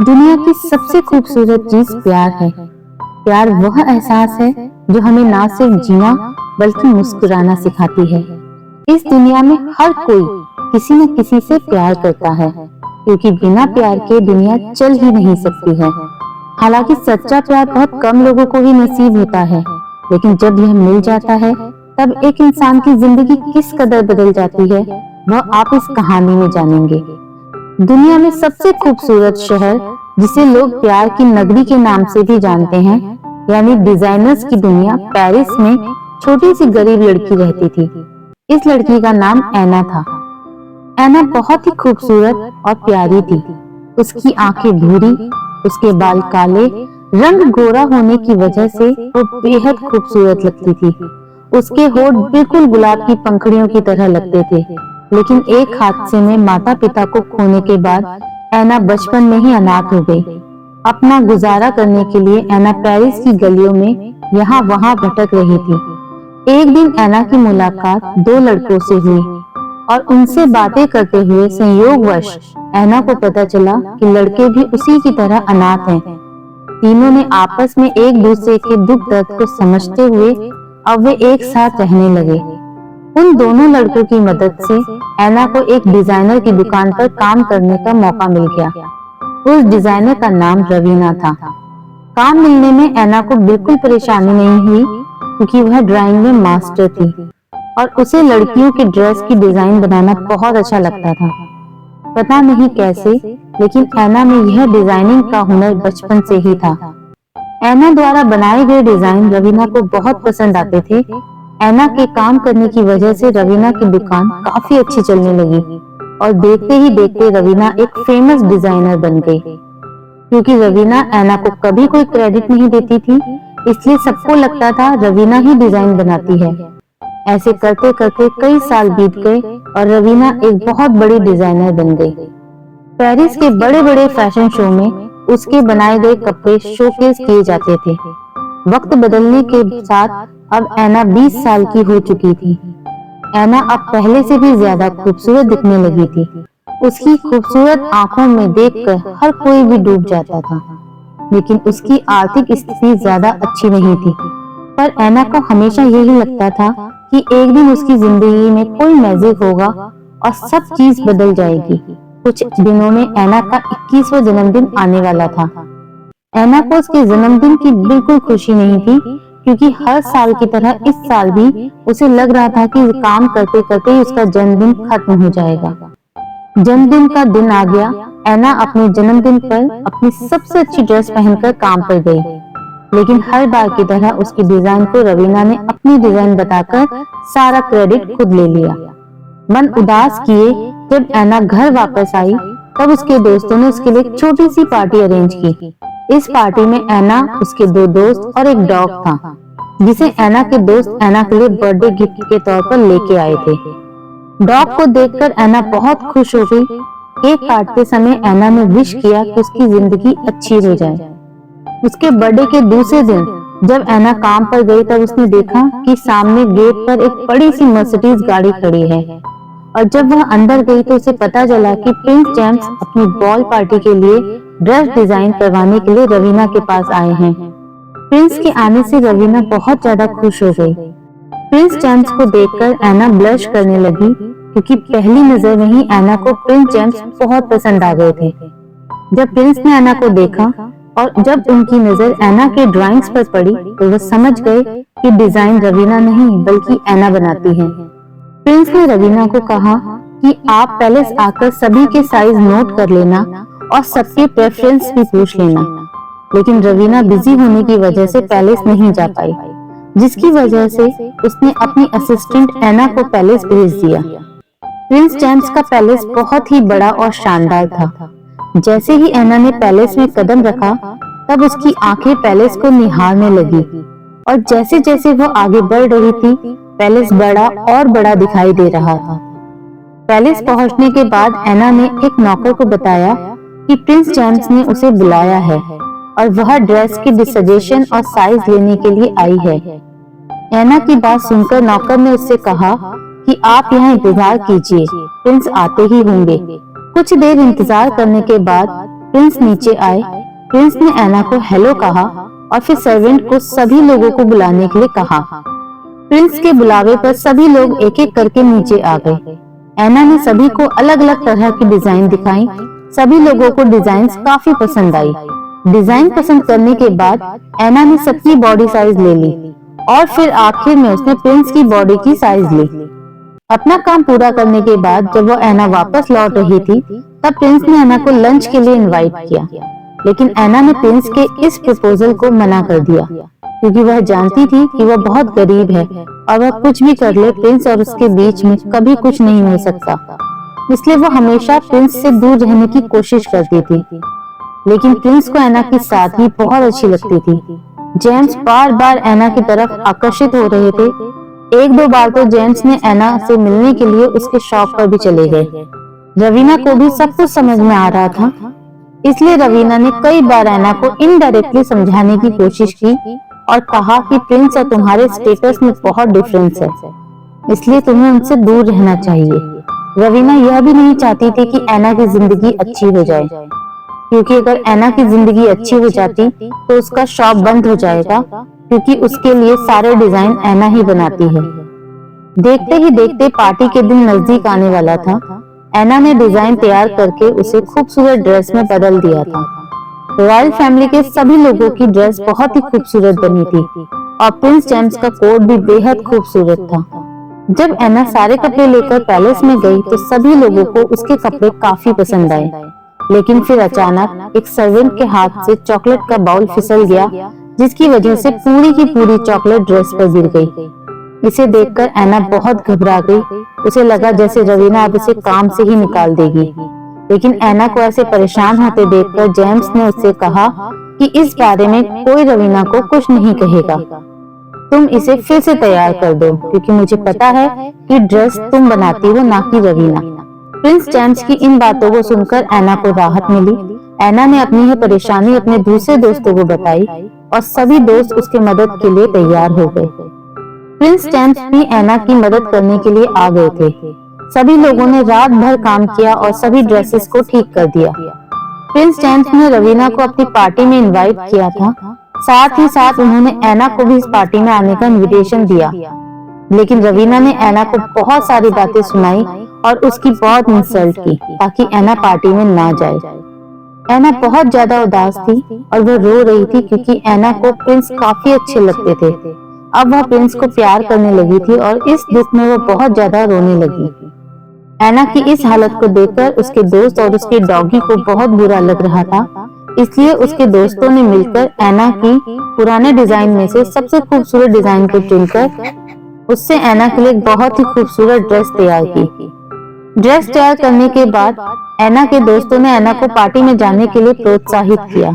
दुनिया की सबसे खूबसूरत चीज प्यार है। प्यार वह एहसास है जो हमें ना सिर्फ जीना बल्कि मुस्कुराना सिखाती है। इस दुनिया में हर कोई किसी न किसी से प्यार करता है, क्योंकि बिना प्यार के दुनिया चल ही नहीं सकती है। हालांकि सच्चा प्यार बहुत कम लोगों को ही नसीब होता है, लेकिन जब यह मिल जाता है तब एक इंसान की जिंदगी किस कदर बदल जाती है, वह आप इस कहानी में जानेंगे। दुनिया में सबसे खूबसूरत शहर, जिसे लोग प्यार की नगरी के नाम से भी जानते हैं, यानी डिजाइनर्स की दुनिया, पेरिस में छोटी सी गरीब लड़की रहती थी। इस लड़की का नाम ऐना था। ऐना बहुत ही खूबसूरत और प्यारी थी। उसकी आंखें भूरी, उसके बाल काले, रंग गोरा होने की वजह से वो बेहद खूबसूरत लगती थी। उसके होठ बिल्कुल गुलाब की पंखुड़ियों की तरह लगते थे। लेकिन एक हादसे में माता पिता को खोने के बाद ऐना बचपन में ही अनाथ हो गई। अपना गुजारा करने के लिए ऐना पेरिस की गलियों में यहाँ वहाँ भटक रही थी। एक दिन ऐना की मुलाकात दो लड़कों से हुई और उनसे बातें करते हुए संयोगवश ऐना को पता चला कि लड़के भी उसी की तरह अनाथ हैं। तीनों ने आपस में एक दूसरे के दुख दर्द को समझते हुए अब वे एक साथ रहने लगे। उन दोनों लड़कों की मदद से ऐना को एक डिजाइनर की दुकान पर काम करने का मौका मिल गया। उस डिजाइनर का नाम रवीना था। काम मिलने में ऐना को बिल्कुल परेशानी नहीं हुई, क्योंकि वह ड्राइंग में मास्टर थी और उसे लड़कियों के ड्रेस की डिजाइन बनाना बहुत अच्छा लगता था। पता नहीं कैसे, लेकिन ऐना में यह डिजाइनिंग का हुनर बचपन से ही था। ऐना द्वारा बनाए गए डिजाइन रवीना को बहुत पसंद आते थे। ऐना के काम करने की वजह से रवीना की दुकान काफी अच्छी चलने लगी और देखते ही देखते रवीना एक फेमस डिजाइनर बन गई। क्योंकि रवीना ऐना को कभी कोई क्रेडिट नहीं देती थी, इसलिए सबको लगता था रवीना ही डिजाइन बनाती है। ऐसे करते करते कई साल बीत गए और रवीना एक बहुत बड़ी डिजाइनर बन गई। पेरिस के बड़े बड़े फैशन शो में उसके बनाए गए कपड़े शोकेस किए जाते थे। वक्त बदलने के साथ अब ऐना 20 साल की हो चुकी थी। ऐना अब पहले से भी ज्यादा खूबसूरत दिखने लगी थी। उसकी खूबसूरत आंखों में देखकर हर कोई भी डूब जाता था। लेकिन उसकी आर्थिक स्थिति ज्यादा अच्छी नहीं थी। पर ऐना को हमेशा यही लगता था कि एक दिन उसकी जिंदगी में कोई मैजिक होगा और सब चीज बदल जाएगी। कुछ दिनों में ऐना का 21वां जन्मदिन आने वाला था। ऐना को उसके जन्मदिन की बिल्कुल खुशी नहीं थी, क्योंकि हर साल की तरह इस साल भी उसे लग रहा था कि काम करते करते ही उसका जन्मदिन खत्म हो जाएगा। जन्मदिन का दिन आ गया। ऐना अपने जन्मदिन पर अपनी सबसे अच्छी ड्रेस पहनकर काम पर गई, लेकिन हर बार की तरह उसकी डिजाइन को रवीना ने अपनी डिजाइन बताकर सारा क्रेडिट खुद ले लिया। मन उदास किए जब ऐना घर वापस आई, तब उसके दोस्तों ने उसके लिए एक छोटी सी पार्टी अरेंज की। इस पार्टी में ऐना, उसके दो दोस्त और एक डॉग था, जिसे ऐना के दोस्त ऐना के लिए बर्थडे गिफ्ट के तौर पर लेके आए थे। डॉग को देखकर ऐना बहुत खुश हो गई। केक काटते समय ऐना ने विश किया कि उसकी जिंदगी अच्छी हो जाए। उसके बर्थडे के दूसरे दिन जब ऐना काम पर गई, तब उसने देखा कि सामने गेट पर एक बड़ी सी मर्सिडीज गाड़ी खड़ी है। और जब वह अंदर गई तो उसे पता चला कि प्रिंस जेम्स अपनी बॉल पार्टी के लिए ड्रेस डिजाइन करवाने के लिए रवीना के पास आए हैं। प्रिंस के आने से रवीना बहुत ज्यादा खुश हो गई। प्रिंस जेम्स को देखकर ऐना ब्लश करने लगी, क्योंकि पहली नजर में ही ऐना को प्रिंस जेम्स बहुत पसंद आ गए थे। जब प्रिंस ने ऐना को देखा और जब उनकी नजर ऐना के ड्राइंग्स पर पड़ी, तो वह समझ गए कि डिजाइन रवीना नहीं बल्कि ऐना बनाती है। प्रिंस ने रवीना को कहा कि आप पैलेस आकर सभी के साइज नोट कर लेना और सबके प्रेफरेंस भी पूछ लेना। लेकिन रवीना बिजी होने की वजह से पैलेस नहीं जा पाई, जिसकी वजह से उसने अपनी असिस्टेंट ऐना को पैलेस भेज दिया। प्रिंस जेम्स का पैलेस बहुत ही बड़ा और शानदार था। जैसे ही ऐना ने पैलेस में कदम रखा, तब उसकी आंखें पैलेस को निहारने लगी और जैसे जैसे वो आगे बढ़ रही थी, पैलेस बड़ा और बड़ा दिखाई दे रहा था। पैलेस पहुंचने के बाद ऐना ने एक नौकर को बताया कि प्रिंस जेम्स ने उसे बुलाया है और वह ड्रेस की सजेशन और साइज लेने के लिए आई है। ऐना की बात सुनकर नौकर ने उससे कहा कि आप यहाँ इंतजार कीजिए, प्रिंस आते ही होंगे। कुछ देर इंतजार करने के बाद प्रिंस नीचे आए। प्रिंस ने एना को हेलो कहा और फिर सर्वेंट को सभी लोगों को बुलाने के लिए कहा। प्रिंस के बुलावे पर सभी लोग एक एक करके नीचे आ गए। एना ने सभी को अलग अलग तरह की डिजाइन दिखाई। सभी लोगों को डिजाइन काफी पसंद आई। डिजाइन पसंद करने के बाद एना ने सबकी बॉडी साइज ले ली और फिर आखिर में उसने प्रिंस की बॉडी की साइज ली। अपना काम पूरा करने के बाद जब वो एना वापस लौट रही थी, तब प्रिंस ने एना को लंच के लिए इनवाइट किया, लेकिन एना ने प्रिंस के इस प्रपोजल को मना कर दिया क्योंकि वह जानती थी कि वह बहुत गरीब है और वह कुछ भी कर ले प्रिंस और उसके बीच में कभी कुछ नहीं हो सकता। इसलिए वो हमेशा प्रिंस से दूर रहने की कोशिश करती थी। लेकिन प्रिंस को एना की सादगी बहुत अच्छी लगती थी। जेम्स बार बार एना की तरफ आकर्षित हो रहे थे। एक दो बार तो जेम्स ने एना से मिलने के लिए उसके शॉप पर भी चले गए। रवीना को भी सब कुछ समझ में आ रहा था, इसलिए रवीना ने कई बार एना को इनडायरेक्टली समझाने की कोशिश की और कहा कि प्रिंस और तुम्हारे स्टेटस में बहुत डिफरेंस है, इसलिए तुम्हें उनसे दूर रहना चाहिए। रवीना यह भी नहीं चाहती थी कि एना की जिंदगी अच्छी हो जाए, क्योंकि अगर एना की जिंदगी अच्छी हो जाती तो उसका शॉप बंद हो जाएगा, क्योंकि उसके लिए सारे डिजाइन एना ही बनाती है। देखते ही देखते पार्टी के दिन नजदीक आने वाला था। एना ने डिजाइन तैयार करके उसे खूबसूरत ड्रेस में बदल दिया था। रॉयल फैमिली के सभी लोगों की ड्रेस बहुत ही खूबसूरत बनी थी और प्रिंस जेम्स का कोट भी बेहद खूबसूरत था। जब एना सारे कपड़े लेकर पैलेस में गई तो सभी लोगों को उसके कपड़े काफी पसंद आए, लेकिन फिर अचानक एक सर्वेंट के हाथ से चॉकलेट का बाउल फिसल गया, जिसकी वजह से पूरी की पूरी चॉकलेट ड्रेस पर गिर गई। इसे देखकर एना बहुत घबरा गई। उसे लगा जैसे रवीना अब उसे काम से ही निकाल देगी, लेकिन एना को ऐसे परेशान होते देखकर जेम्स ने उससे कहा कि इस बारे में कोई रवीना को कुछ नहीं कहेगा, तुम इसे फिर से तैयार कर दो, क्योंकि मुझे पता है कि ड्रेस तुम बनाती हो, ना कि रवीना। प्रिंस जेम्स की इन बातों को सुनकर एना को राहत मिली। एना ने अपनी यह परेशानी अपने दूसरे दोस्तों को बताई और सभी दोस्त उसकी मदद के लिए तैयार हो गए। प्रिंस जेम्स भी एना की मदद करने के लिए आ गए थे। सभी लोगों ने रात भर काम किया और सभी ड्रेसेस को ठीक कर दिया। प्रिंस जेम्स ने रवीना को अपनी पार्टी में इनवाइट किया था, साथ ही साथ उन्होंने एना को भी इस पार्टी में आने का इनविटेशन दिया, लेकिन रवीना ने एना को बहुत सारी बातें सुनाई और उसकी बहुत इंसल्ट की ताकि एना पार्टी में ना जाए। एना बहुत ज्यादा उदास थी और वह रो रही थी क्योंकि एना को प्रिंस काफी अच्छे लगते थे। अब वह प्रिंस को प्यार करने लगी थी और इस दुख में वह बहुत ज्यादा रोने लगी। एना की इस हालत को देखकर उसके दोस्त और उसके डॉगी को बहुत बुरा लग रहा था, इसलिए उसके दोस्तों ने मिलकर एना की पुराने डिजाइन में से सबसे खूबसूरत डिजाइन को चुनकर उससे एना के लिए एक बहुत ही खूबसूरत ड्रेस तैयार की। ड्रेस तैयार करने के बाद एना के दोस्तों ने एना को पार्टी में जाने के लिए प्रोत्साहित किया।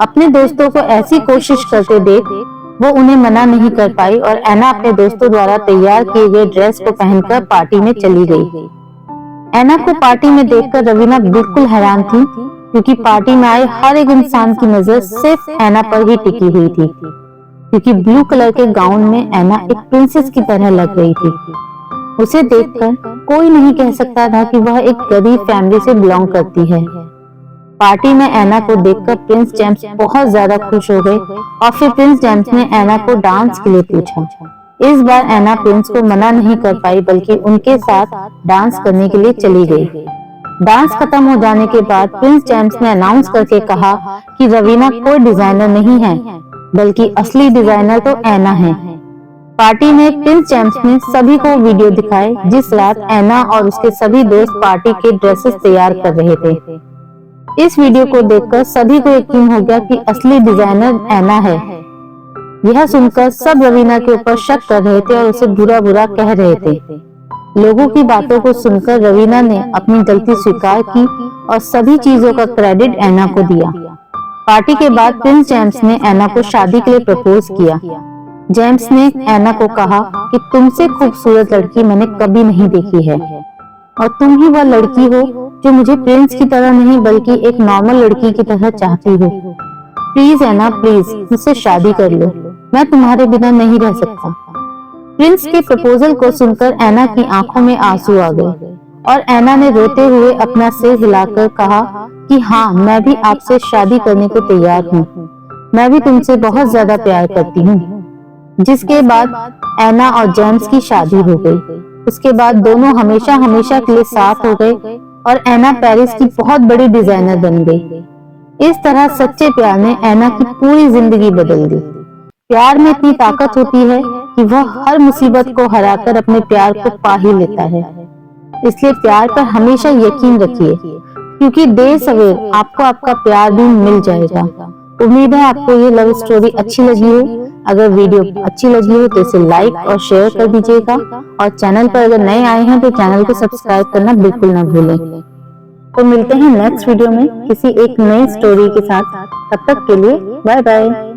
अपने दोस्तों को ऐसी कोशिश करते देख वो उन्हें मना नहीं कर पाई और एना अपने दोस्तों द्वारा तैयार किए गए ड्रेस को पहनकर पार्टी में चली गई। एना को पार्टी में देखकर रवीना बिल्कुल हैरान थी, क्योंकि पार्टी में आए हर एक इंसान की नजर सिर्फ एना पर ही टिकी हुई थी, क्योंकि ब्लू कलर के गाउन में एना एक प्रिंसेस की तरह लग रही थी। उसे देखकर कोई नहीं कह सकता था कि वह एक गरीब फैमिली से बिलोंग करती है। पार्टी में एना को देखकर प्रिंस जेम्स बहुत ज्यादा खुश हो गए और फिर प्रिंस जेम्स ने एना को डांस के लिए पूछा। इस बार एना प्रिंस को मना नहीं कर पाई, बल्कि उनके साथ डांस करने के लिए चली गई। डांस खत्म हो जाने के बाद प्रिंस जेम्स ने अनाउंस करके कहा कि रवीना कोई डिजाइनर नहीं है, बल्कि असली डिजाइनर तो एना है। पार्टी में प्रिंस जेम्स ने सभी को वीडियो दिखाए जिस रात एना और उसके सभी दोस्त पार्टी के ड्रेसेस तैयार कर रहे थे। इस वीडियो को देखकर सभी को यकीन हो गया कि असली डिजाइनर एना है। यह सुनकर सब रवीना के ऊपर शक कर रहे थे और उसे बुरा बुरा कह रहे थे। लोगों की बातों को सुनकर रवीना ने अपनी गलती स्वीकार की और सभी चीजों का क्रेडिट एना को दिया। पार्टी के बाद प्रिंस जेम्स ने एना को शादी के लिए प्रपोज किया। जेम्स ने एना को कहा कि तुमसे खूबसूरत लड़की मैंने कभी नहीं देखी है और तुम ही वह लड़की हो जो मुझे प्रिंस की तरह नहीं बल्कि एक नॉर्मल लड़की की तरह चाहती हो। प्लीज एना, प्लीज मुझसे शादी कर लो, मैं तुम्हारे बिना नहीं रह सकता। प्रिंस के प्रपोजल को सुनकर एना की आंखों में आंसू आ गए और एना ने रोते हुए अपना सिर हिलाकर कहा कि हाँ, मैं भी आपसे शादी करने को तैयार हूँ, मैं भी तुमसे बहुत ज्यादा प्यार करती हूँ। जिसके बाद एना और जेम्स की शादी हो गई। उसके बाद दोनों हमेशा हमेशा के लिए साथ हो गए और एना पेरिस की बहुत बड़ी डिजाइनर बन गई। इस तरह सच्चे प्यार ने एना की पूरी जिंदगी बदल दी। प्यार में इतनी ताकत होती है कि वह हर मुसीबत को हराकर अपने प्यार को पा ही लेता है। इसलिए प्यार पर हमेशा यकीन रखिए, क्योंकि देर सवेर आपको आपका प्यार भी मिल जाएगा। उम्मीद है आपको ये लव स्टोरी अच्छी लगी हो। अगर वीडियो अच्छी लगी हो तो इसे लाइक और शेयर कर दीजिएगा, और चैनल पर अगर नए आए हैं तो चैनल को सब्सक्राइब करना बिल्कुल ना भूलें। तो मिलते हैं नेक्स्ट वीडियो में किसी एक नई स्टोरी के साथ। तब तक के लिए बाय बाय।